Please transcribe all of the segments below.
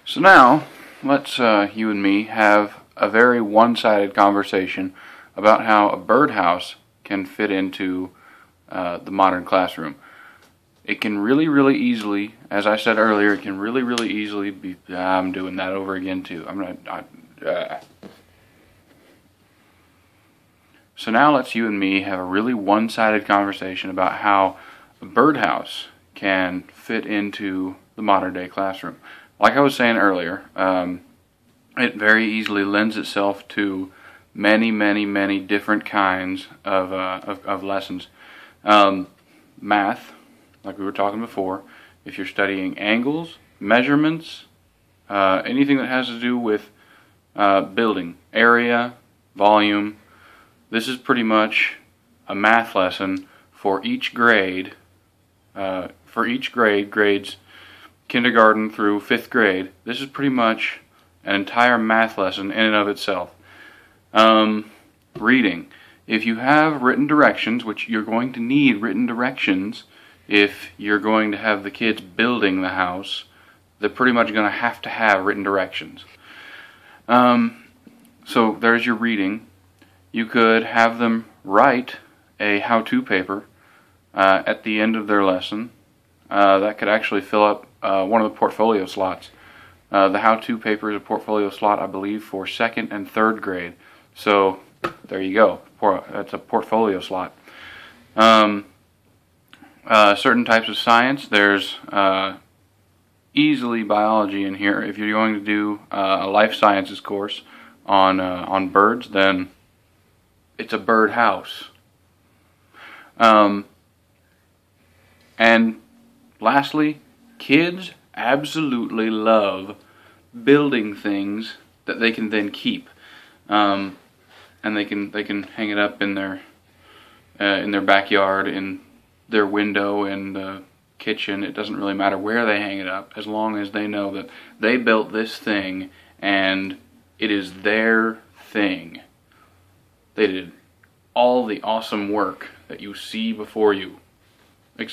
So now, let's you and me have a very one-sided conversation about how a birdhouse can fit into the modern classroom. It can really easily, as I said earlier, it can really easily be. I'm doing that over again too. So now let's you and me have a really one-sided conversation about how a birdhouse can fit into the modern day classroom. Like I was saying earlier, it very easily lends itself to many different kinds of lessons. Math, like we were talking before, if you're studying angles, measurements, anything that has to do with building, area, volume, this is pretty much a math lesson for each grade. Grades kindergarten through 5th grade, this is pretty much an entire math lesson in and of itself. Reading. If you have written directions, which you're going to need written directions if you're going to have the kids building the house, they're pretty much going to have written directions. So there's your reading. You could have them write a how-to paper at the end of their lesson. That could actually fill up one of the portfolio slots. The how-to paper is a portfolio slot, I believe, for 2nd and 3rd grade. So there you go. That's a portfolio slot. Certain types of science. There's easily biology in here. If you're going to do a life sciences course on birds, then it's a birdhouse. And lastly, kids absolutely love building things that they can then keep, and they can hang it up in their backyard, in their window, in the kitchen. It doesn't really matter where they hang it up, as long as they know that they built this thing and it is their thing. They did all the awesome work that you see before you.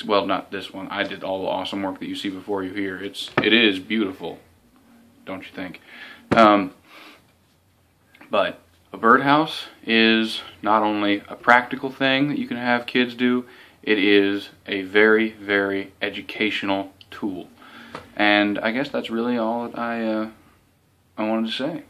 Well, not this one. I did all the awesome work that you see before you here. It is beautiful, don't you think? But a birdhouse is not only a practical thing that you can have kids do, it is a very educational tool. And I guess that's really all that I wanted to say.